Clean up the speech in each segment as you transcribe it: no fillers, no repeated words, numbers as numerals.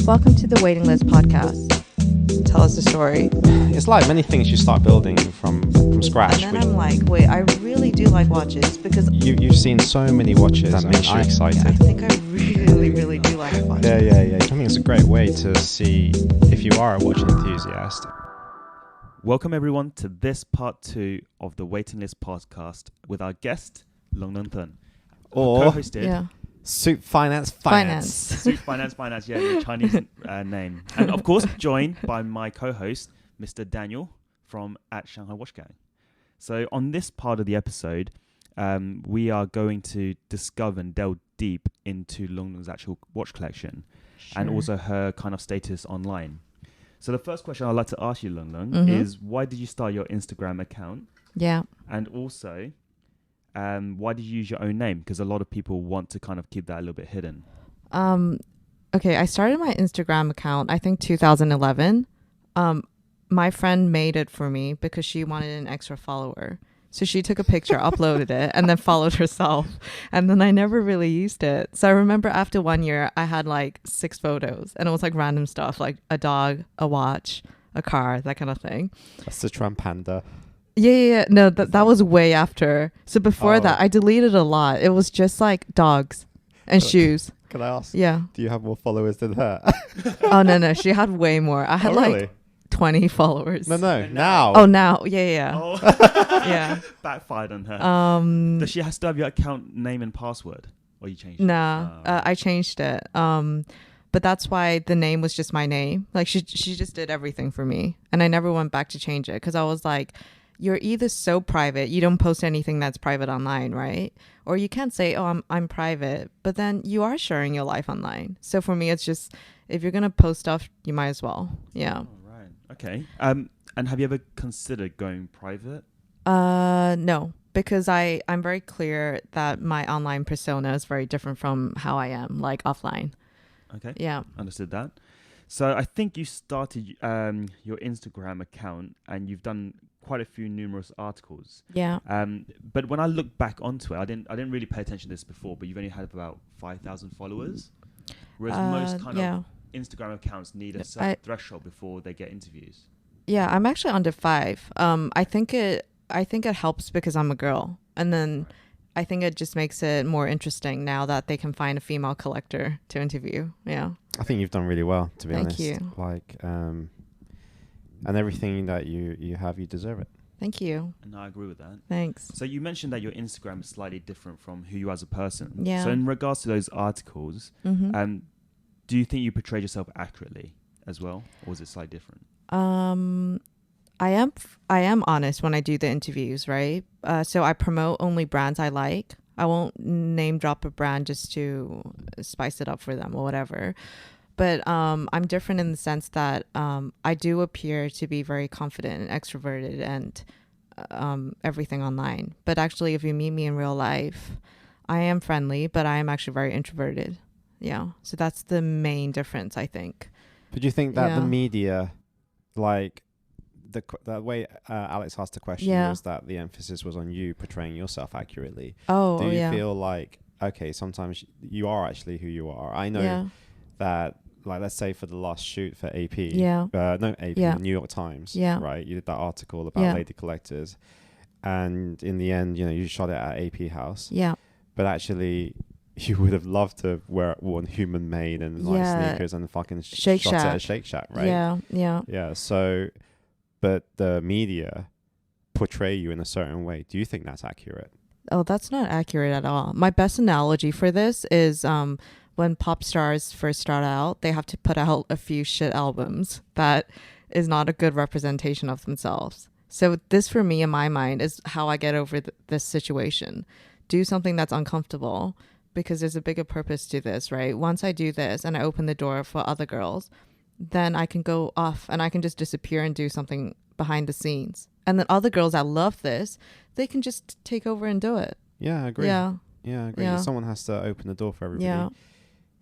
Welcome to the Waiting List podcast. Tell us a story. It's like many things you start building from scratch. And then I'm like, wait, I really do like watches because You've seen so many watches. That makes you excited. I think I really do like watches. Yeah. I think it's a great way to see if you are a watch enthusiast. Welcome everyone to this part 2 of the Waiting List podcast with our guest, Thun. Or co-hosted Soup Finance. Soup Finance, yeah, your Chinese name. And of course, joined by my co-host, Mr. Daniel from at Shanghai Watch Gang. So on this part of the episode, we are going to discover and delve deep into Thun's actual watch collection and also her kind of status online. So the first question I'd like to ask you, Thun, is why did you start your Instagram account? Yeah. And also, why did you use your own name? Because a lot of people want to kind of keep that a little bit hidden. Okay, I started my Instagram account, I think 2011. My friend made it for me because she wanted an extra follower. So she took a picture, uploaded it, and then followed herself. And then I never really used it. So I remember after 1 year, I had like 6 photos. And it was like random stuff, like a dog, a watch, a car, that kind of thing. That's the Trump panda. Yeah. No, that was way after. So before that, I deleted a lot. It was just like dogs and shoes. Can I ask? Yeah. Do you have more followers than her? Oh, no. She had way more. I had really? 20 followers. No. Now. Oh, now. Yeah. Oh. Yeah. Backfired on her. Does she still have your account name and password? Or you changed it? Nah, I changed it. But that's why the name was just my name. Like she just did everything for me. And I never went back to change it because I was like, you're either so private, you don't post anything that's private online, right? Or you can't say, oh, I'm private, but then you are sharing your life online. So for me, it's just, if you're going to post stuff, you might as well. Yeah. Oh, right. Okay. And have you ever considered going private? No, because I'm very clear that my online persona is very different from how I am, like offline. Okay. Yeah. Understood that. So I think you started your Instagram account and you've done quite a few numerous articles. Yeah. But when I look back onto it, I didn't really pay attention to this before, but you've only had about 5,000 followers. Whereas most kind of Instagram accounts need a certain threshold before they get interviews. Yeah, I'm actually under 5. I think it helps because I'm a girl. And then I think it just makes it more interesting now that they can find a female collector to interview. Yeah. I think you've done really well, to be honest. Thank you. Like, and everything that you have, you deserve it. Thank you. And I agree with that. Thanks. So you mentioned that your Instagram is slightly different from who you are as a person. Yeah. So in regards to those articles, do you think you portrayed yourself accurately as well? Or is it slightly different? I am honest when I do the interviews, right? So I promote only brands I like. I won't name drop a brand just to spice it up for them or whatever. But I'm different in the sense that I do appear to be very confident and extroverted and everything online. But actually, if you meet me in real life, I am friendly, but I am actually very introverted. Yeah. So that's the main difference, I think. But do you think that the media, like the way Alex asked the question was that the emphasis was on you portraying yourself accurately? Oh, do you feel like, okay, sometimes you are actually who you are? I know that, like, let's say for the last shoot for AP, New York Times, right? You did that article about lady collectors, and in the end, you shot it at AP House. Yeah. But actually, you would have loved to have worn Human Made and like sneakers and fucking shot it at Shake Shack, right? Yeah. So, but the media portray you in a certain way. Do you think that's accurate? Oh, that's not accurate at all. My best analogy for this is when pop stars first start out, they have to put out a few shit albums that is not a good representation of themselves. So this, for me, in my mind, is how I get over this situation. Do something that's uncomfortable, because there's a bigger purpose to this, right? Once I do this and I open the door for other girls, then I can go off and I can just disappear and do something behind the scenes. And then other girls that love this, they can just take over and do it. Yeah, I agree. Yeah, I agree. Yeah. Someone has to open the door for everybody.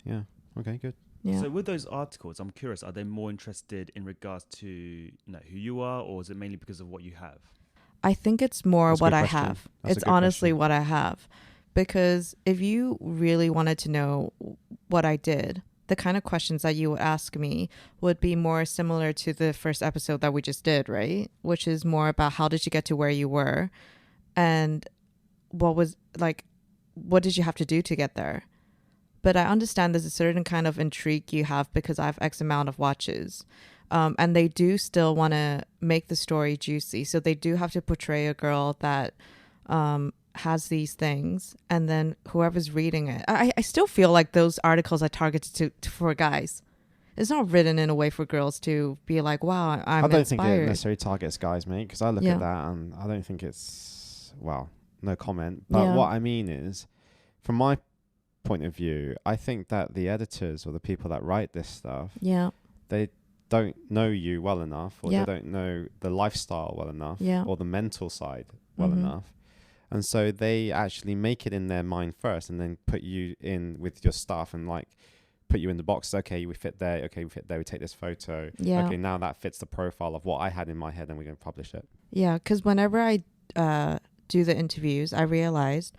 Yeah. Okay, good. Yeah. So with those articles, I'm curious, are they more interested in regards to who you are, or is it mainly because of what you have? I think it's more what I have. It's honestly what I have. Because if you really wanted to know what I did, the kind of questions that you would ask me would be more similar to the first episode that we just did, right? Which is more about how did you get to where you were, and what did you have to do to get there? But I understand there's a certain kind of intrigue you have because I have X amount of watches. And they do still want to make the story juicy. So they do have to portray a girl that has these things. And then whoever's reading it, I still feel like those articles are targeted for guys. It's not written in a way for girls to be like, wow, I'm inspired. I don't think it necessarily targets guys, mate, because I look at that and I don't think it's, well, no comment. But what I mean is, from my point of view, I think that the editors or the people that write this stuff, they don't know you well enough, or they don't know the lifestyle well enough, or the mental side well enough. And so they actually make it in their mind first and then put you in with your stuff and like put you in the box. Okay, we fit there. Okay, we fit there. We take this photo. Okay, now that fits the profile of what I had in my head and we're going to publish it. Yeah, because whenever I do the interviews, I realized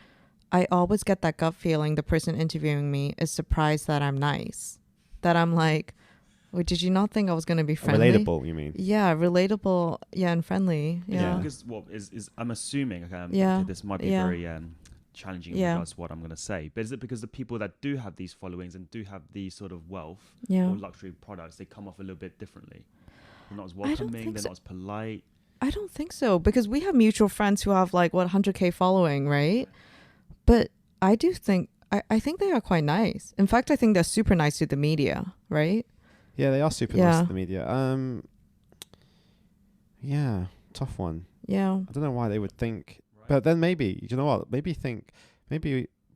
I always get that gut feeling the person interviewing me is surprised that I'm nice. That I'm like, wait, did you not think I was going to be friendly? Relatable, you mean? Yeah, relatable. Yeah, and friendly. Yeah. Because what is I'm assuming, this might be very challenging in regards to what I'm going to say, but is it because the people that do have these followings and do have these sort of wealth or luxury products, they come off a little bit differently? They're not as welcoming, they're not as polite? I don't think so, because we have mutual friends who have like, 100K following, right? But I do think, I think they are quite nice. In fact, I think they're super nice to the media, right? Yeah, they are super nice to the media. Yeah, tough one. Yeah. I don't know why they would think, but then maybe, you know what? Maybe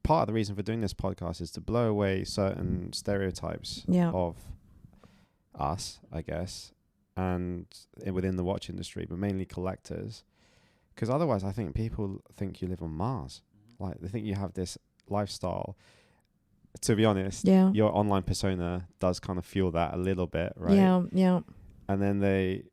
part of the reason for doing this podcast is to blow away certain stereotypes of us, I guess, and within the watch industry, but mainly collectors. Because otherwise, I think people think you live on Mars. Like, they think you have this lifestyle. To be honest, your online persona does kind of fuel that a little bit, right? Yeah. And then they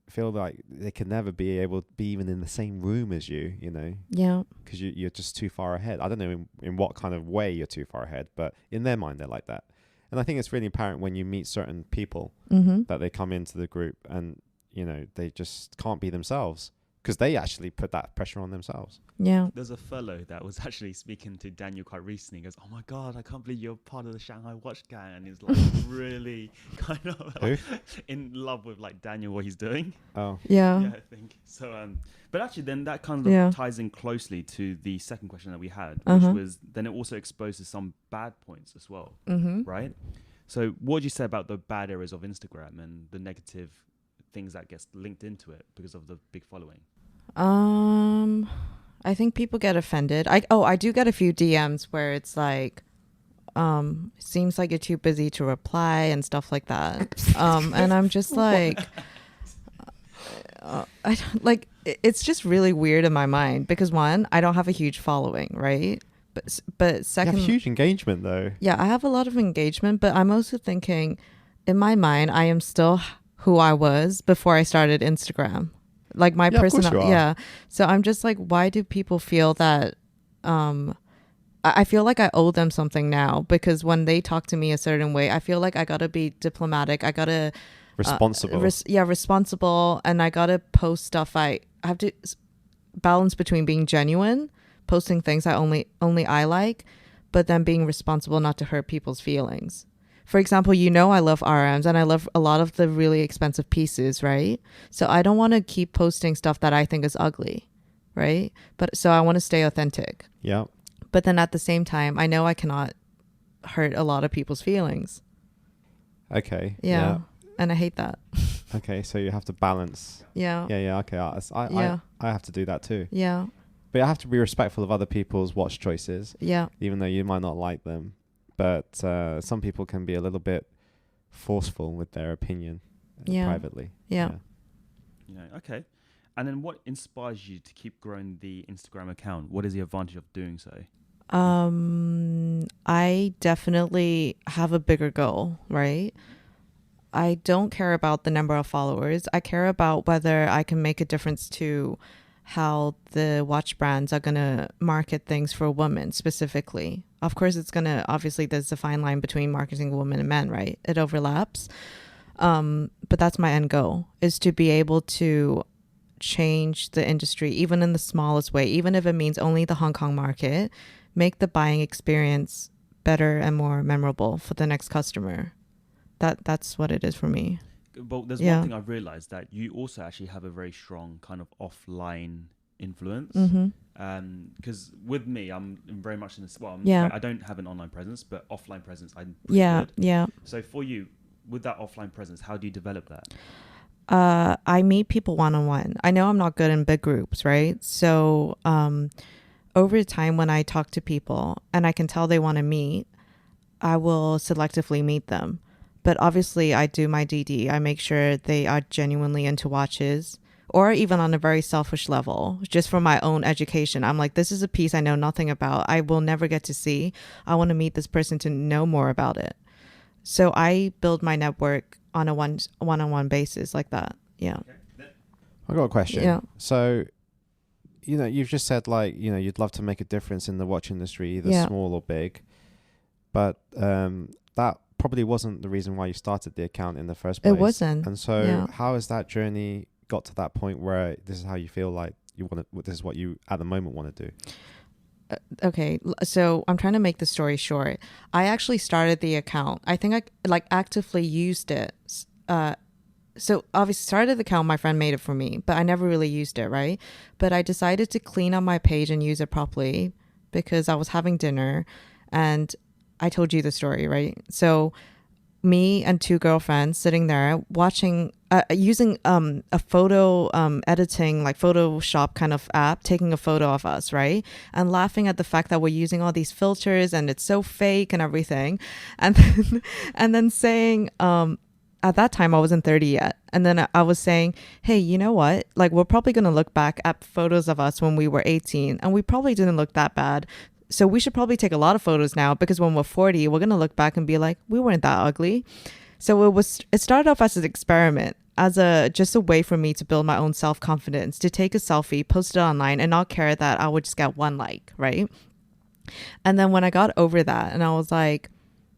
feel like they can never be able to be even in the same room as you, you know? Yeah. Because you're just too far ahead. I don't know in what kind of way you're too far ahead, but in their mind, they're like that. And I think it's really apparent when you meet certain people that they come into the group and, you know, they just can't be themselves. Because they actually put that pressure on themselves. Yeah. There's a fellow that was actually speaking to Daniel quite recently. He goes, "Oh my God, I can't believe you're part of the Shanghai Watch Gang." And he's like really kind of like in love with like Daniel, what he's doing. Oh. Yeah. Yeah, I think. So, but actually then that kind of ties in closely to the second question that we had, which was then it also exposes some bad points as well, right? So what would you say about the bad areas of Instagram and the negative things that gets linked into it because of the big following? I think people get offended. I do get a few DMs where it's like, seems like you're too busy to reply and stuff like that. And I'm just like, I don't, like, it's just really weird in my mind because one, I don't have a huge following, right? But second, you have huge engagement though. Yeah, I have a lot of engagement, but I'm also thinking, in my mind, I am still who I was before I started Instagram. Like my personality. Yeah. So I'm just like, why do people feel that I feel like I owe them something now, because when they talk to me a certain way, I feel like I gotta be diplomatic. I gotta responsible. Responsible, and I gotta post stuff. I have to balance between being genuine, posting things I only I like, but then being responsible not to hurt people's feelings. For example, I love RMs and I love a lot of the really expensive pieces, right? So I don't want to keep posting stuff that I think is ugly, right? But so I want to stay authentic. Yeah. But then at the same time, I know I cannot hurt a lot of people's feelings. Okay. Yeah. And I hate that. Okay, so you have to balance. Yeah. Yeah. Okay. I have to do that too. Yeah. But you have to be respectful of other people's watch choices. Yeah. Even though you might not like them. But some people can be a little bit forceful with their opinion privately. Yeah. Okay. And then what inspires you to keep growing the Instagram account? What is the advantage of doing so? I definitely have a bigger goal, right? I don't care about the number of followers. I care about whether I can make a difference to how the watch brands are going to market things for women specifically. Of course, it's going to, obviously, there's a fine line between marketing women and men, right? It overlaps. But that's my end goal, is to be able to change the industry, even in the smallest way, even if it means only the Hong Kong market, make the buying experience better and more memorable for the next customer. That's what it is for me. But there's one thing I've realized, that you also actually have a very strong kind of offline influence. Because with me, I'm very much in this. Well, I don't have an online presence, but offline presence, I'm pretty good. Yeah. So for you, with that offline presence, how do you develop that? I meet people one-on-one. I know I'm not good in big groups, right? So over time, when I talk to people and I can tell they want to meet, I will selectively meet them. But obviously, I do my DD. I make sure they are genuinely into watches, or even on a very selfish level, just for my own education. I'm like, this is a piece I know nothing about. I will never get to see. I want to meet this person to know more about it. So I build my network on a one-on-one basis like that. Yeah. I got a question. Yeah. So, you've just said you'd love to make a difference in the watch industry, either small or big, but that probably wasn't the reason why you started the account in the first place. It wasn't. And so how has that journey got to that point where this is how you feel like this is what you at the moment want to do? Okay, so I'm trying to make the story short. I actually started the account. I think I actively used it. So obviously started the account, my friend made it for me, but I never really used it, right? But I decided to clean up my page and use it properly because I was having dinner, and I told you the story, right? So me and two girlfriends sitting there watching, using a photo editing, like Photoshop kind of app, taking a photo of us, right? And laughing at the fact that we're using all these filters and it's so fake and everything. And then saying, at that time I wasn't 30 yet. And then I was saying, hey, you know what? Like, we're probably going to look back at photos of us when we were 18 and we probably didn't look that bad. So we should probably take a lot of photos now, because when we're 40, we're going to look back and be like, we weren't that ugly. So it started off as an experiment, as just a way for me to build my own self-confidence, to take a selfie, post it online, and not care that I would just get one like, right? And then when I got over that and I was like,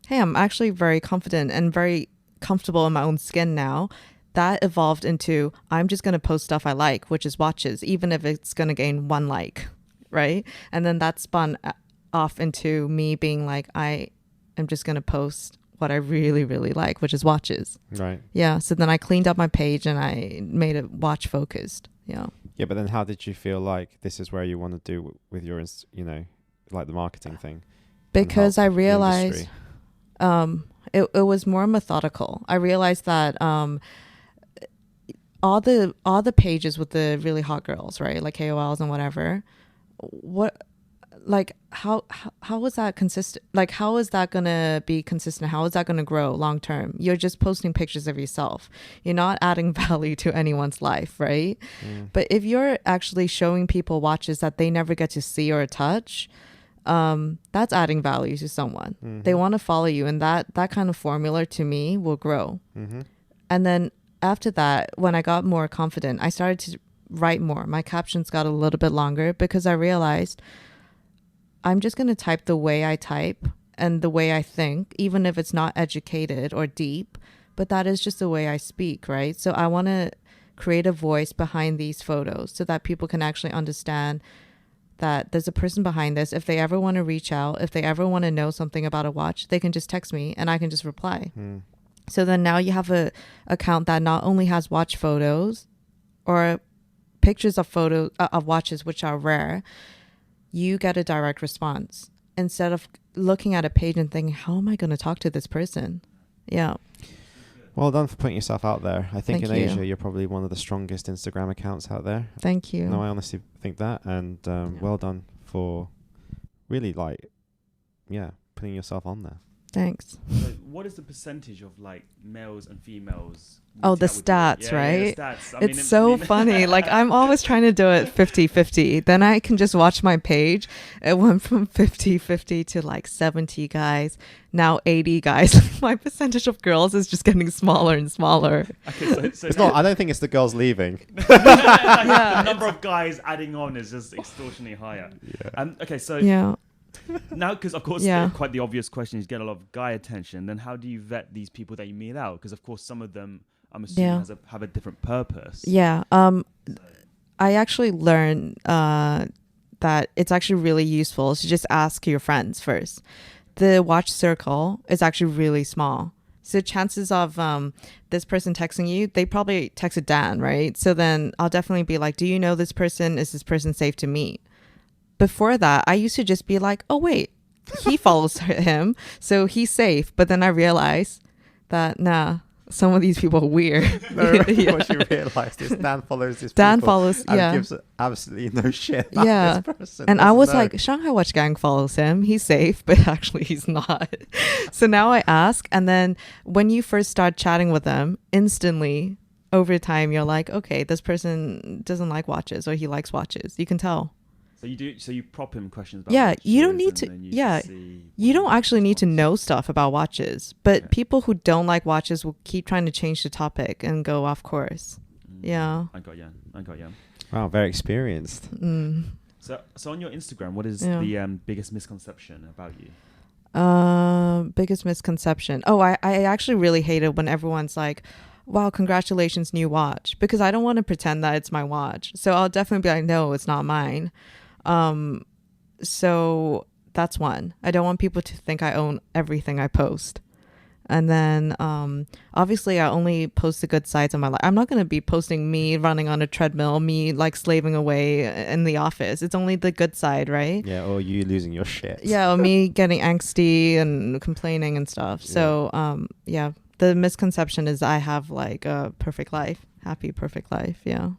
hey, I'm actually very confident and very comfortable in my own skin now, that evolved into, I'm just going to post stuff I like, which is watches, even if it's going to gain one like, right? And then that spun off into me being like, I am just going to post what I really, really like, which is watches. Right. Yeah. So then I cleaned up my page and I made it watch focused. Yeah. Yeah. But then how did you feel like this is where you want to do with your, like the marketing thing? Because I realized it was more methodical. I realized that all the pages with the really hot girls, right? Like KOLs and whatever. How is that consistent? Like, how is that going to be consistent? How is that going to grow long term? You're just posting pictures of yourself. You're not adding value to anyone's life, right? But if you're actually showing people watches that they never get to see or touch, that's adding value to someone. They want to follow you, and that kind of formula to me will grow. And then after that, when I got more confident, I started to write more. My captions got a little bit longer because I realized I'm just going to type the way I type and the way I think, even if it's not educated or deep, but that is just the way I speak, right? So I want to create a voice behind these photos so that people can actually understand that there's a person behind this. If they ever want to reach out, if they ever want to know something about a watch, they can just text me and I can just reply. So then now you have a account that not only has watch photos or pictures of photos of watches, which are rare, you get a direct response instead of looking at a page and thinking, how am I going to talk to this person? Yeah. Well done for putting yourself out there. I think Asia, you're probably one of the strongest Instagram accounts out there. Thank you. No, I honestly think that. And well done for really putting yourself on there. Thanks. So what is the percentage of like males and females? Oh, the stats, right? Yeah, stats. It's so funny. Like, I'm always trying to do it 50-50. Then I can just watch my page. It went from 50-50 to like 70 guys. Now 80 guys. My percentage of girls is just getting smaller and smaller. Okay, so it's not. I don't think it's the girls leaving. The number of guys adding on is just extortionately higher. Yeah. Okay, so yeah. Now, because of course, quite the obvious question is get a lot of guy attention. Then how do you vet these people that you meet out? Because of course, some of them, I'm assuming, have a different purpose. Yeah. I actually learned that it's actually really useful to just ask your friends first. The watch circle is actually really small. So chances of this person texting you, they probably texted Dan, right? So then I'll definitely be like, do you know this person? Is this person safe to meet? Before that, I used to just be like, oh, wait, he follows him, so he's safe. But then I realized that, nah, some of these people are weird. What you realized is Dan follows this Dan people follows, and gives absolutely no shit about this person. And I was like, Shanghai Watch Gang follows him. He's safe, but actually he's not. So now I ask. And then when you first start chatting with them, instantly, over time, you're like, okay, this person doesn't like watches or he likes watches. You can tell. So you do. So you prop him questions about you don't need to. You don't actually need to know stuff about watches, but people who don't like watches will keep trying to change the topic and go off course. Yeah. I got you. Wow, very experienced. So on your Instagram, what is the biggest misconception about you? Biggest misconception. Oh, I actually really hate it when everyone's like, wow, congratulations, new watch, because I don't want to pretend that it's my watch. So I'll definitely be like, no, it's not mine. So that's one. I don't want people to think I own everything I post. And then obviously I only post the good sides of my life. I'm not going to be posting me running on a treadmill, me like slaving away in the office. It's only the good side, right? Yeah, or you losing your shit. Yeah, or me getting angsty and complaining and stuff. So the misconception is I have like a perfect life, happy, perfect life. Yeah.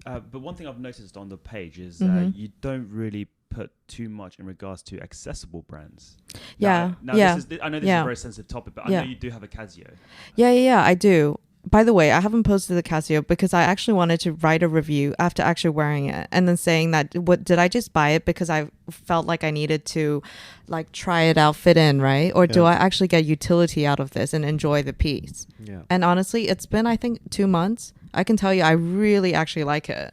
But one thing I've noticed on the page is you don't really put too much in regards to accessible brands. Now I know this is a very sensitive topic, but I know you do have a Casio. Yeah, I do. By the way, I haven't posted the Casio because I actually wanted to write a review after actually wearing it and then saying that, did I just buy it because I felt like I needed to like try it out, fit in, right? Or do I actually get utility out of this and enjoy the piece? Yeah. And honestly, it's been, I think, 2 months. I can tell you I really actually like it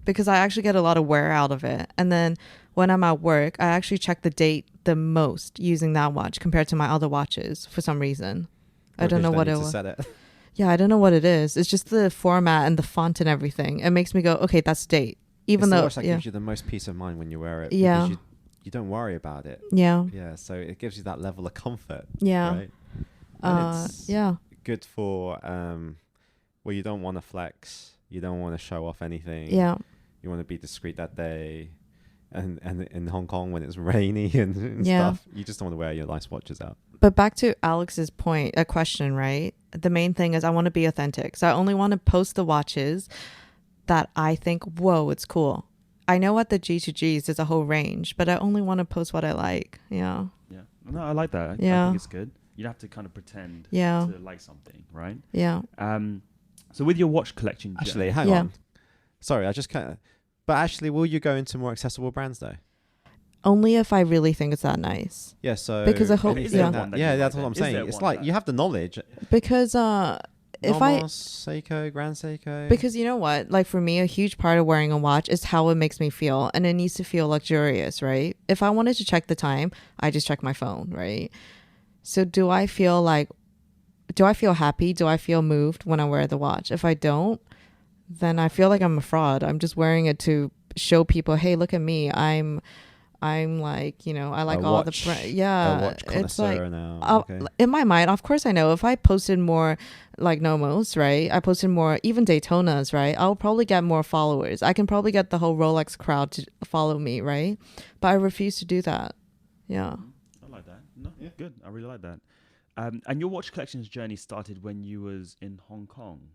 because I actually get a lot of wear out of it. And then when I'm at work, I actually check the date the most using that watch compared to my other watches for some reason. I don't know what it was. Yeah, I don't know what it is. It's just the format and the font and everything. It makes me go, okay, that's date. Even though the watch that gives you the most peace of mind when you wear it. Yeah. Because you don't worry about it. Yeah. Yeah. So it gives you that level of comfort. Yeah. Right. And it's good for well, you don't want to flex. You don't want to show off anything. Yeah. You want to be discreet that day. And in Hong Kong when it's rainy and stuff, you just don't want to wear your nice watches out. But back to Alex's point, a question, right? The main thing is I want to be authentic. So I only want to post the watches that I think, whoa, it's cool. I know at the GTGs there's a whole range, but I only want to post what I like. Yeah. Yeah. No, I like that. I think it's good. You don't have to kind of pretend to like something, right? Yeah. So with your watch collection, actually, hang on. Sorry, I just kind of. But actually, will you go into more accessible brands though? Only if I really think it's that nice. Yeah, so because I hope that's what I'm saying. It's like you have the knowledge. Because if Seiko, Grand Seiko. Because you know what? Like for me, a huge part of wearing a watch is how it makes me feel, and it needs to feel luxurious, right? If I wanted to check the time, I just check my phone, right? So do I feel happy? Do I feel moved when I wear the watch? If I don't, then I feel like I'm a fraud. I'm just wearing it to show people, hey, look at me. I'm like, I like all the it's like in my mind, of course I know if I posted more like Nomos, right? I posted more, even Daytonas, right? I'll probably get more followers. I can probably get the whole Rolex crowd to follow me, right? But I refuse to do that. Yeah. I like that. No, good. I really like that. And your watch collections journey started when you was in Hong Kong.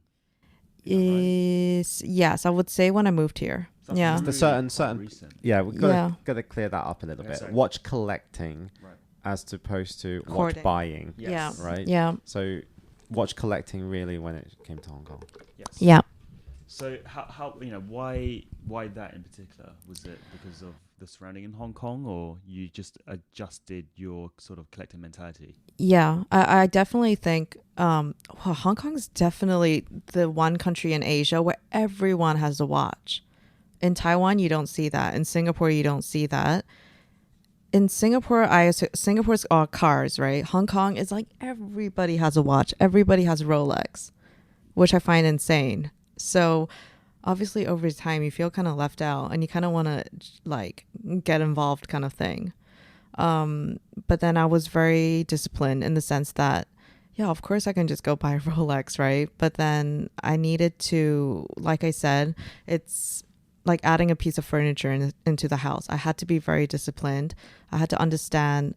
Yes, I would say when I moved here. So really the certain recent. Yeah, we've got to clear that up a little bit. Sorry. Watch collecting as opposed to watch buying. Yes. Yeah. Right? Yeah. So watch collecting really when it came to Hong Kong. Yes. Yeah. So how why that in particular? Was it because of the surrounding in Hong Kong, or you just adjusted your sort of collecting mentality? Yeah, I definitely think Hong Kong's definitely the one country in Asia where everyone has a watch. In Taiwan, you don't see that. In Singapore, you don't see that. in Singapore, Singapore's all cars, right? Hong Kong is like everybody has a watch, everybody has a Rolex, which I find insane. So obviously over time you feel kind of left out and you kind of want to like get involved kind of thing. But then I was very disciplined in the sense that, yeah, of course I can just go buy a Rolex, right? But then I needed to, like I said, it's like adding a piece of furniture into the house. I had to be very disciplined. I had to understand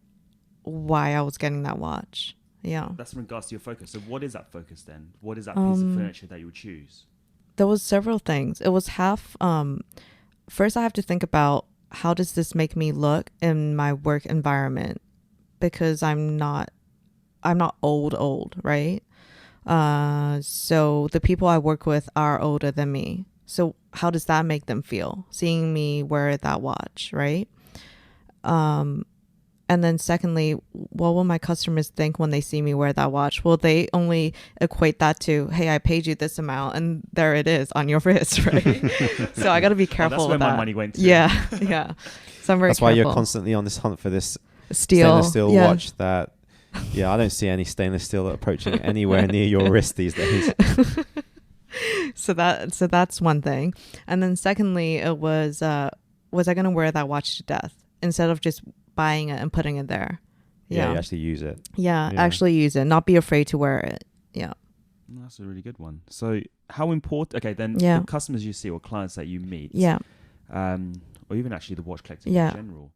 why I was getting that watch. Yeah. That's in regards to your focus. So what is that focus then? What is that piece of furniture that you would choose? There was several things. It was half, first I have to think about how does this make me look in my work environment? Because I'm not old, right? So the people I work with are older than me. So how does that make them feel, seeing me wear that watch, right? And then secondly, what will my customers think when they see me wear that watch? Will they only equate that to, hey, I paid you this amount and there it is on your wrist, right? So I got to be careful with that. That's where my money went to. Yeah, yeah. So I'm very That's careful. why you're constantly on this hunt for this stainless steel watch that, yeah, I don't see any stainless steel approaching anywhere near your wrist these days. So that's one thing. And then secondly, it was I going to wear that watch to death instead of just buying it and putting it there? Yeah, you actually use it. Yeah, actually use it. Not be afraid to wear it. Yeah. That's a really good one. So how important, okay, then the customers you see or clients that you meet, or even actually the watch collector in general,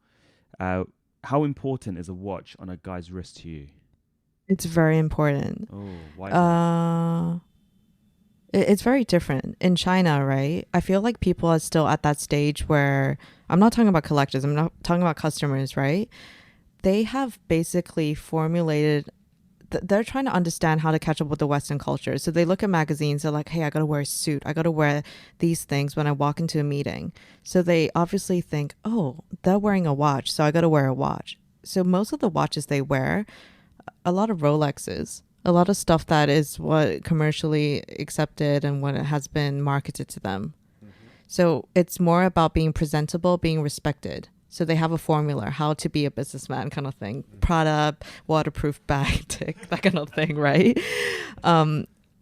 how important is a watch on a guy's wrist to you? It's very important. Oh, why? It's very different in China, right? I feel like people are still at that stage where I'm not talking about collectors. I'm not talking about customers, right? They have basically formulated. They're trying to understand how to catch up with the Western culture. So they look at magazines. They're like, hey, I got to wear a suit. I got to wear these things when I walk into a meeting. So they obviously think, oh, they're wearing a watch, so I got to wear a watch. So most of the watches they wear, a lot of Rolexes, a lot of stuff that is what commercially accepted and what it has been marketed to them. Mm-hmm. So it's more about being presentable, being respected. So they have a formula, how to be a businessman kind of thing. Mm-hmm. Prada, waterproof bag, tick, that kind of thing, right?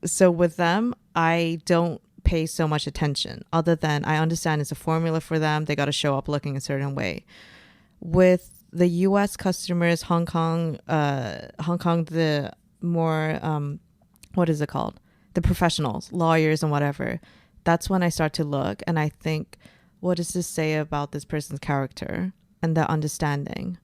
So with them, I don't pay so much attention other than I understand it's a formula for them. They got to show up looking a certain way. With the U.S. customers, Hong Kong, the more, what is it called? The professionals, lawyers and whatever. That's when I start to look and I think, what does this say about this person's character and their understanding?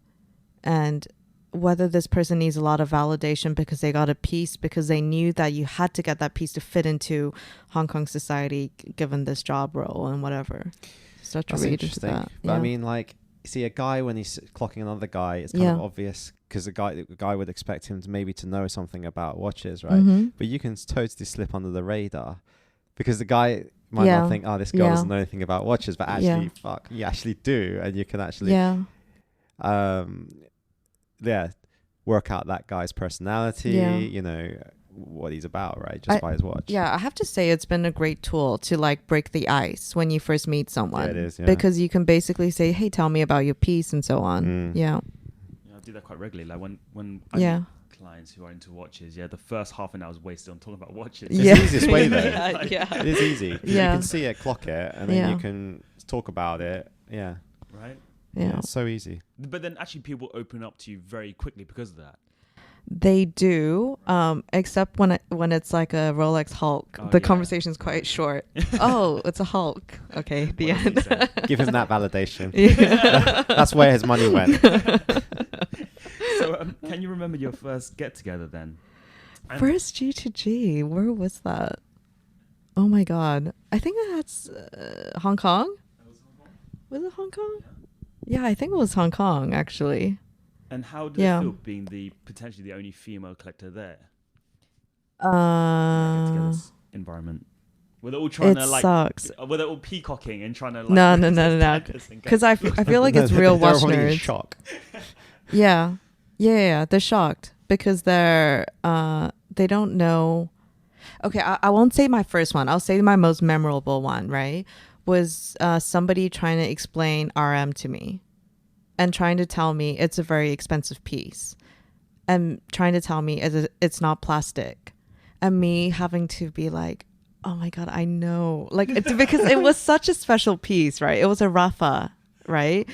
And whether this person needs a lot of validation because they got a piece, because they knew that you had to get that piece to fit into Hong Kong society, given this job role and whatever. Start to read into that. But yeah. I mean, like, see a guy when he's clocking another guy, it's kind of obvious because the guy would expect him to maybe to know something about watches, right? Mm-hmm. But you can totally slip under the radar because the guy might not think, oh, this girl doesn't know anything about watches, but actually, fuck, you actually do, and you can actually, work out that guy's personality, you know, what he's about, right? Just by his watch. Yeah, I have to say it's been a great tool to like break the ice when you first meet someone. Yeah, it is, because you can basically say, hey, tell me about your piece and so on. Yeah, I do that quite regularly. Like when I meet clients who are into watches, the first half an hour is wasted on talking about watches. It's the easiest way though. It is easy. You can see it, clock it, and then you can talk about it. Yeah. Right? Yeah. It's so easy. But then actually people open up to you very quickly because of that. They do, except when it's like a Rolex Hulk. The conversation's quite short. Oh, it's a Hulk. Okay, the end. Give him that validation. That's where his money went. So can you remember your first get-together then? First G2G, where was that? Oh my God. I think that's Hong Kong. Was it Hong Kong? Yeah, I think it was Hong Kong, actually. And how did it feel being potentially the only female collector there? Environment. Were they all trying to like? Sucks. Were they all peacocking and trying to like? No. Because I feel like it's real watch nerds. They're in shock. Yeah. They're shocked because they don't know. Okay, I won't say my first one. I'll say my most memorable one. Right, was somebody trying to explain RM to me. and trying to tell me it's a very expensive piece, and trying to tell me it's not plastic, and me having to be like, oh my God, I know. Like, it's because it was such a special piece, right? It was a Rafa, right?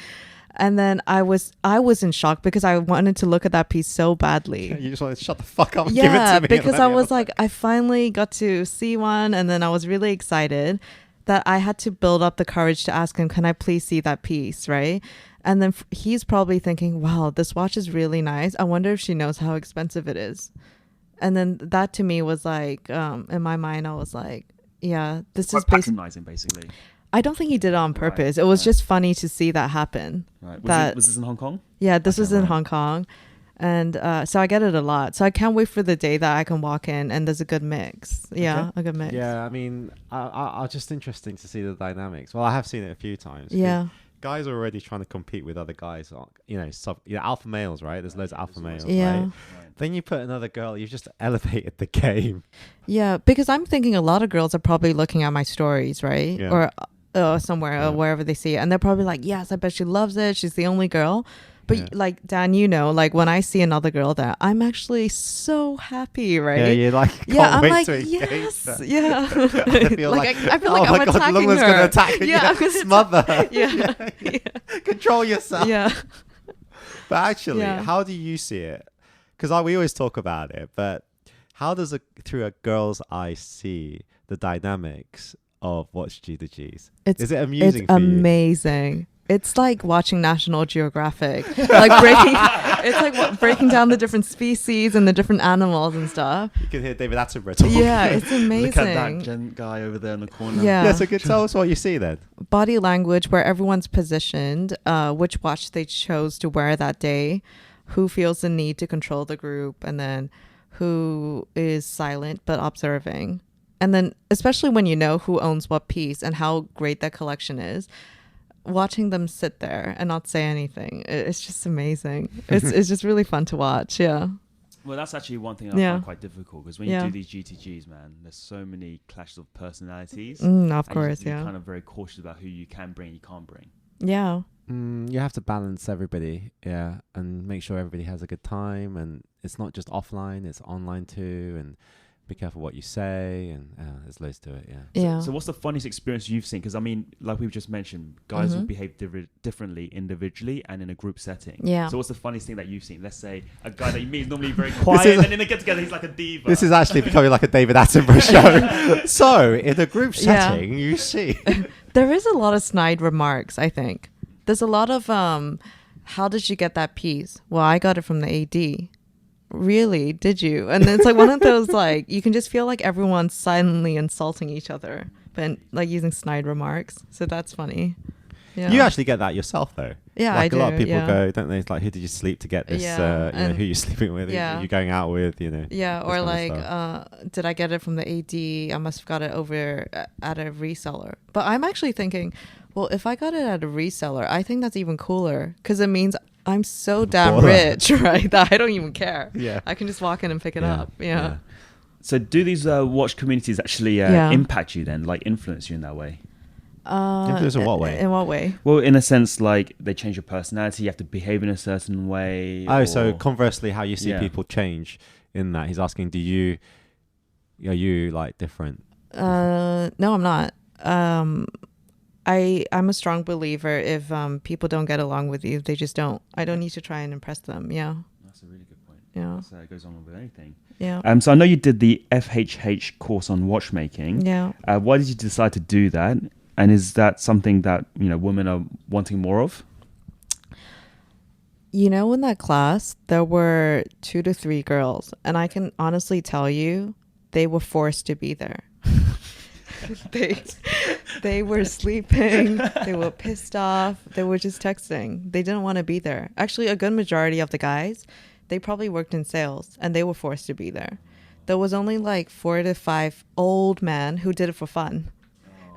And then I was in shock because I wanted to look at that piece so badly. You just wanted to shut the fuck up and give it to me. Because I was like, I finally got to see one, and then I was really excited that I had to build up the courage to ask him, can I please see that piece, right? And then he's probably thinking, wow, this watch is really nice. I wonder if she knows how expensive it is. And then that to me was like, in my mind, I was like, yeah, this is patronizing, basically. I don't think he did it on purpose. It was just funny to see that happen. Right. Was this in Hong Kong? Yeah, this was in Hong Kong. And so I get it a lot. So I can't wait for the day that I can walk in and there's a good mix. Yeah, a good mix. Yeah, I mean, I just interesting to see the dynamics. Well, I have seen it a few times. Yeah. Guys are already trying to compete with other guys, alpha males, right? There's loads of alpha males, yeah. right? Then you put another girl, you've just elevated the game. Yeah, because I'm thinking a lot of girls are probably looking at my stories, right? Yeah. Or somewhere or wherever they see it. And they're probably like, yes, I bet she loves it. She's the only girl. But like, Dan, like when I see another girl there, I'm actually so happy, right? Yeah, you're like, I'm wait like, to yes, her. yeah. I feel like I'm God, attacking Lungla's her. going to attack her. Yeah, I'm gonna smother her. Yeah. Control yourself. Yeah. But actually, how do you see it? Because we always talk about it, but how does through a girl's eye see the dynamics of what's GTGs? Is it amusing for you? It's amazing. It's like watching National Geographic, like breaking down the different species and the different animals and stuff. You can hear David Attenborough talking. Yeah, it's amazing. Look at that guy over there in the corner. Yeah, so tell us what you see then. Body language, where everyone's positioned, which watch they chose to wear that day, who feels the need to control the group, and then who is silent but observing. And then especially when you know who owns what piece and how great that collection is, watching them sit there and not say anything, it's just amazing. It's just really fun to watch. Yeah. Well, that's actually one thing I find quite difficult, because when you do these GTGs, man, there's so many clashes of personalities. Of course, you're kind of very cautious about who you can bring and you can't bring. Yeah. You have to balance everybody, and make sure everybody has a good time, and it's not just offline, it's online too, and be careful what you say, and there's loads to it. So what's the funniest experience you've seen? Because I mean, like we've just mentioned, guys will behave differently individually and in a group setting. So what's the funniest thing that you've seen? Let's say a guy that you meet is normally very quiet, and then they get together, he's like a diva. This is actually becoming like a David Attenborough show. So in a group setting, you see there is a lot of snide remarks. I think there's a lot of how did you get that piece? Well, I got it from the AD. Really? Did you? And it's like one of those, like, you can just feel like everyone's silently insulting each other, but like using snide remarks. So that's funny. Yeah. You actually get that yourself, though. Yeah, like I do. A lot of people go, don't they? It's like, who did you sleep to get this? Who you're sleeping with? Yeah. Who you're going out with? Yeah, or like, did I get it from the AD? I must have got it over at a reseller. But I'm actually thinking, well, if I got it at a reseller, I think that's even cooler, because it means I'm so damn rich, right, that I don't even care. Yeah, I can just walk in and pick it up. Yeah. So do these watch communities actually impact you then, like influence you in that way? Influence in what way? In what way? Well, in a sense, like they change your personality, you have to behave in a certain way. Oh, so conversely, how you see people change in that. He's asking, are you like different? No, I'm not. I'm a strong believer if people don't get along with you, they just don't. I don't need to try and impress them. Yeah. That's a really good point. Yeah. It goes on with anything. Yeah. So I know you did the FHH course on watchmaking. Yeah. Why did you decide to do that? And is that something that, women are wanting more of? In that class, there were 2 to 3 girls, and I can honestly tell you, they were forced to be there. They were sleeping, they were pissed off, they were just texting. They didn't want to be there. Actually, a good majority of the guys, they probably worked in sales, and they were forced to be there. There was only like 4 to 5 old men who did it for fun.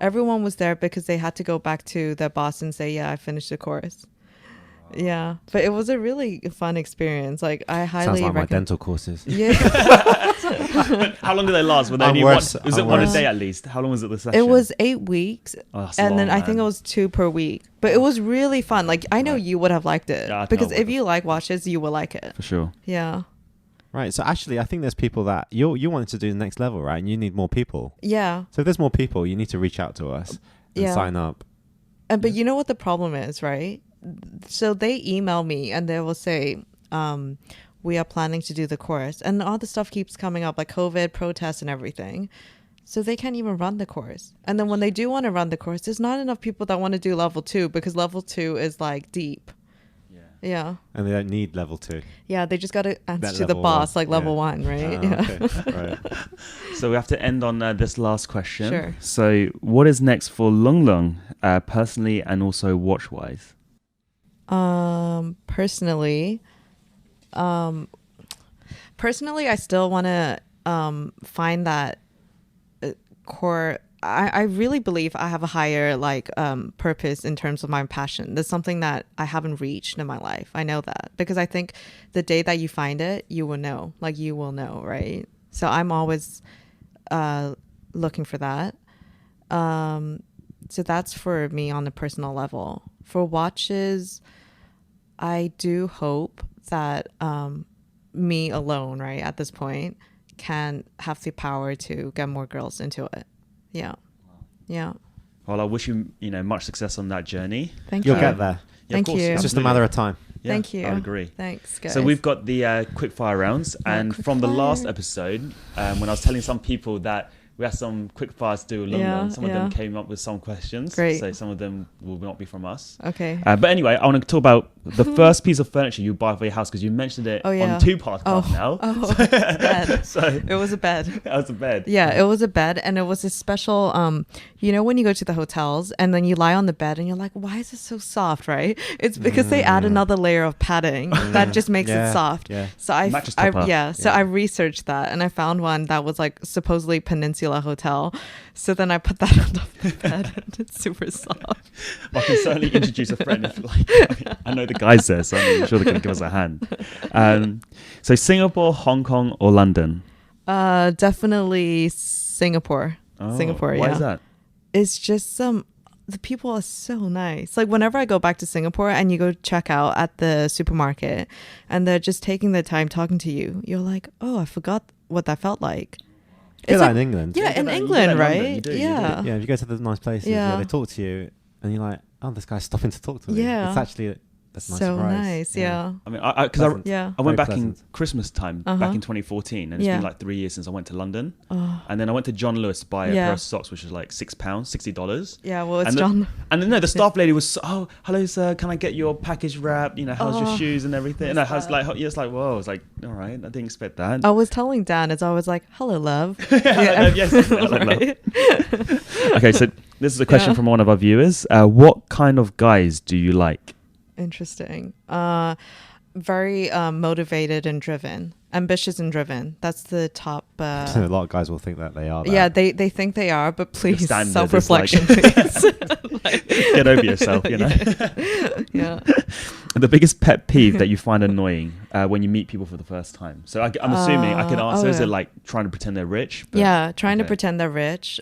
Everyone was there because they had to go back to their boss and say, yeah, I finished the course. Yeah, but it was a really fun experience. Like I highly sounds like my dental courses. Yeah. How long did they last? Were they only was it one a day at least? How long was it the session? It was 8 weeks, and long, then I man. think it was 2 per week. But it was really fun. Like I know you would have liked it because if you like watches, you will like it for sure. Yeah. Right. So actually, I think there's people that you wanted to do the next level, right? And you need more people. Yeah. So if there's more people, you need to reach out to us and sign up. But you know what the problem is, right? So they email me and they will say, we are planning to do the course, and all the stuff keeps coming up, like COVID, protests, and everything. So they can't even run the course. And then when they do want to run the course, there's not enough people that want to do level 2 because level 2 is like deep. Yeah. And they don't need level 2. Yeah, they just got to answer to the boss, like level 1, right? Okay. Right. So we have to end on this last question. Sure. So what is next for Lung Lung, personally and also watch-wise? Personally, I still want to find that core. I really believe I have a higher purpose in terms of my passion. There's something that I haven't reached in my life. I know that because I think the day that you find it, you will know. Like you will know, right? So I'm always looking for that. So that's for me on a personal level. For watches, I do hope that me alone, right, at this point, can have the power to get more girls into it. Yeah. Yeah. Well, I wish you, much success on that journey. Thank you. You'll get there. Yeah, Thank of course, you. It's just a matter of time. Yeah, Thank you. I would agree. Thanks, guys. So we've got the quick fire rounds, and from the last episode, when I was telling some people that we had some quick fires to do along, some of them came up with some questions. Great. So some of them will not be from us. Okay. But anyway, I want to talk about the first piece of furniture you buy for your house, because you mentioned it on 2 podcasts now. Bed. So it was a bed. That was a bed. Yeah, it was a bed, and it was a special, when you go to the hotels and then you lie on the bed and you're like, why is it so soft, right? It's because they add another layer of padding that just makes it soft. Yeah. So I researched that and I found one that was like supposedly Peninsula Hotel. So then I put that on top of the bed and it's super soft. I can certainly introduce a friend if I know the guys there, so I'm sure they can give us a hand. So Singapore, Hong Kong, or London? Definitely Singapore. Singapore, why is that? It's just the people are so nice. Like whenever I go back to Singapore and you go check out at the supermarket and they're just taking the time talking to you, you're like, oh, I forgot what that felt like. It's like in England. Yeah, in England, right? Yeah, if you go to the nice places, they talk to you and you're like, oh, this guy's stopping to talk to me. Yeah. It's actually... That's nice. So nice, yeah. I mean, I went back in Christmas time, back in 2014, and it's been like 3 years since I went to London. And then I went to John Lewis to buy a pair of socks, which was like £6, $60. Yeah, well, it's John. And then the staff lady was, oh, hello, sir, can I get your package wrapped? How's your shoes and everything? And I was like, it's like, whoa, I was like, all right, I didn't expect that. I was telling Dan, it's always like, hello, love. Yes, hello, love. Okay, so this is a question from one of our viewers. What kind of guys do you like? Interesting. Very motivated and driven, ambitious and driven. That's the top. A lot of guys will think that they are. Yeah, they think they are, but please, self-reflection, please. Get over yourself, Yeah. The biggest pet peeve that you find annoying when you meet people for the first time. So I'm assuming I can answer. Is it like trying to pretend they're rich? Trying to pretend they're rich.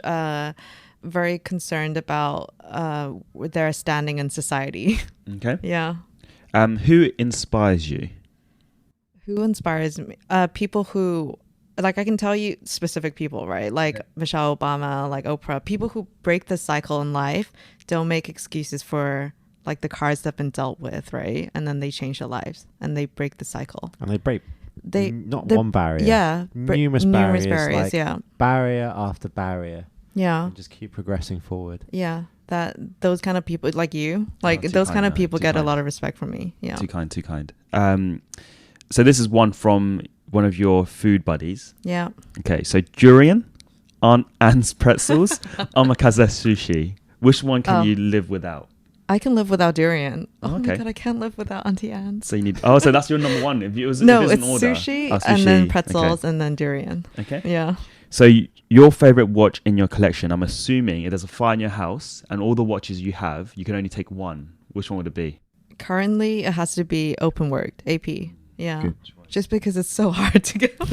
Very concerned about their standing in society. Okay. Yeah. Who inspires you? Who inspires me? People who, like, I can tell you specific people, right? Like Michelle Obama, like Oprah. People who break the cycle in life, don't make excuses for like the cards they've been dealt with, right? And then they change their lives and they break the cycle. And they break. One barrier. Yeah. Numerous barriers. Like barrier after barrier. Yeah. And just keep progressing forward. Yeah. Those kind of people, like you, like those kind of people get a lot of respect from me. Yeah. Too kind. So this is one from one of your food buddies. Yeah. Okay. So durian, Aunt Anne's pretzels, omakase sushi. Which one can you live without? I can live without durian. Oh my God, I can't live without Auntie Anne's. So you need. Oh, so that's your number one. If it's sushi, and then pretzels and then durian. Okay. Yeah. So your favorite watch in your collection, I'm assuming if there's a fire in your house and all the watches you have, you can only take one. Which one would it be? Currently, it has to be open worked, AP. Yeah. Good. Just because it's so hard to get. You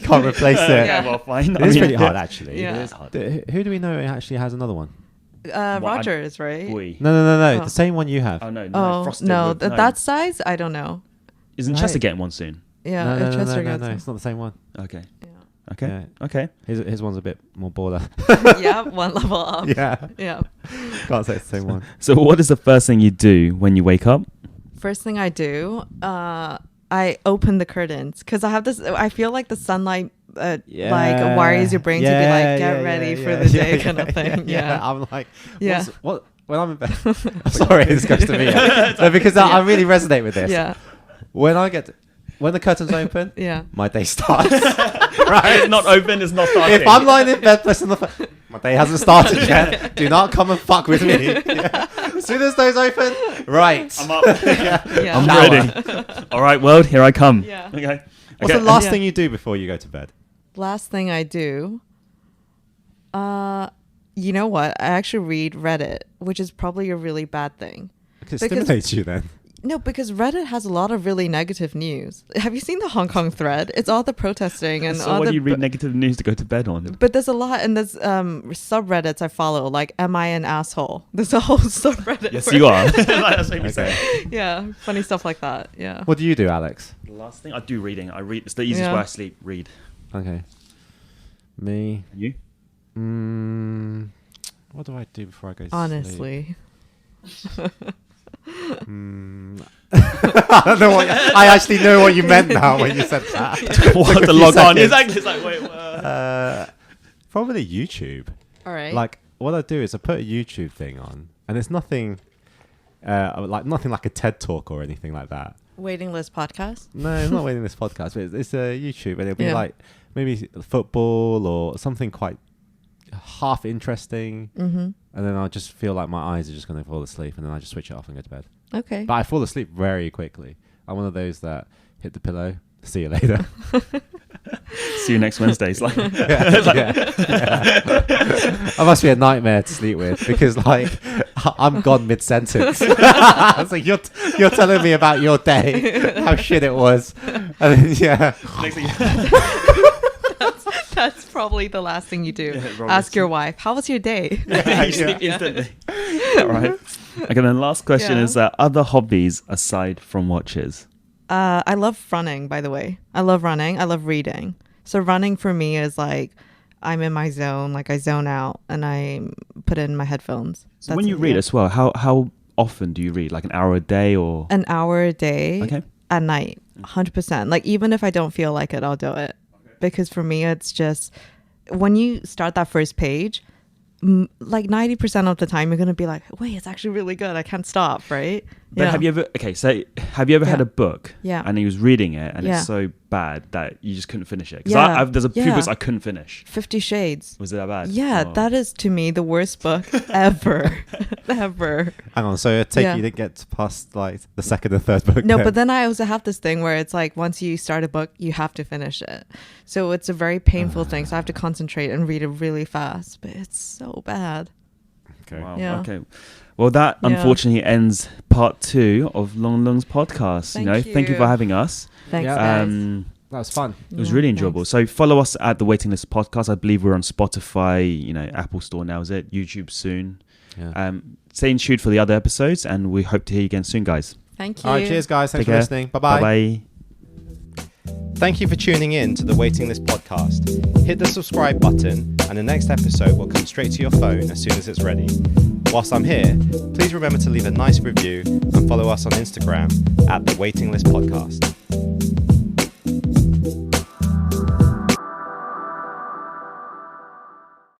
can't replace it. Yeah, well, fine. It is pretty hard, actually. Yeah. It is hard. Who do we know actually has another one? Rogers, right? No. The same one you have. Oh, no. That size, I don't know. Isn't Chester getting one soon? Yeah, no, it's not the same one. Okay. Yeah. Okay. Yeah. Okay. His one's a bit more baller. Yeah, one level up. Yeah. Yeah. Can't say it's the same one. So what is the first thing you do when you wake up? First thing I do, I open the curtains because I feel like the sunlight like wires your brain to be like, get ready for the day kind of thing. Yeah. I'm like, what? When I'm in bed. Sorry, this goes to me. No, because I really resonate with this. Yeah. When the curtains open, my day starts. Right? It's not open, it's not starting. If I'm lying in bed pressing the phone, my day hasn't started yet. Do not come and fuck with me. Yeah. As soon as those open, right. I'm up. I'm ready. All right, world, here I come. Yeah. Okay. What's the last thing you do before you go to bed? Last thing I do, you know what? I actually read Reddit, which is probably a really bad thing. It stimulates you then. No, because Reddit has a lot of really negative news. Have you seen the Hong Kong thread? It's all the protesting and so all what the do you read negative news to go to bed on? But there's a lot, and there's subreddits I follow, like "Am I an asshole?" There's a whole subreddit. Yes, you are. That's what you say. Yeah, funny stuff like that. Yeah. What do you do, Alex? The last thing I do reading. I read. It's the easiest way I sleep. Read. Okay. Me. You? What do I do before I go to sleep? Honestly. I don't know what I actually know what you meant now when you said that. What to log on? Exactly. It's like, wait. Probably YouTube. All right. Like what I do is I put a YouTube thing on, and it's nothing like a TED talk or anything like that. Waiting list podcast? No, it's not waiting list podcast. But it's a YouTube, and it'll be like maybe football or something quite half interesting. Mm-hmm. And then I'll just feel like my eyes are just going to fall asleep, and then I just switch it off and go to bed. Okay. But I fall asleep very quickly. I'm one of those that hit the pillow. See you later. See you next Wednesday. It's like, I must be a nightmare to sleep with because like I'm gone mid-sentence. It's like you're telling me about your day, how shit it was, and then That's probably the last thing you do. Ask your wife, how was your day? You sleep instantly. All right. Okay, then last question is other hobbies aside from watches. I love running, by the way. I love running. I love reading. So running for me is like I'm in my zone, like I zone out and I put in my headphones. So when you read as well, how often do you read? Like an hour a day or? An hour a day at night, 100%. Like even if I don't feel like it, I'll do it. Because for me, it's just when you start that first page, like 90% of the time, you're going to be like, wait, it's actually really good. I can't stop, right? But have you ever had a book and he was reading it and it's so bad that you just couldn't finish it? Because there's a few books I couldn't finish. 50 Shades. Was it that bad? Yeah, that is to me the worst book ever. Ever. Hang on, so you didn't get past like the second or third book? No, but then I also have this thing where it's like once you start a book, you have to finish it. So it's a very painful thing. So I have to concentrate and read it really fast. But it's so bad. Okay. Wow. Yeah. Okay. Well, that unfortunately ends part 2 of Long Lung's podcast. Thank you for having us. Thanks, guys. That was fun. It was really enjoyable. Thanks. So follow us at the Waiting List Podcast. I believe we're on Spotify, Apple Store now, is it? YouTube soon. Yeah. Stay tuned for the other episodes, and we hope to hear you again soon, guys. Thank you. All right, cheers, guys. Thanks for listening. Bye-bye. Bye-bye. Thank you for tuning in to the Waiting List Podcast. Hit the subscribe button, and the next episode will come straight to your phone as soon as it's ready. Whilst I'm here, please remember to leave a nice review and follow us on Instagram at the Waiting List Podcast.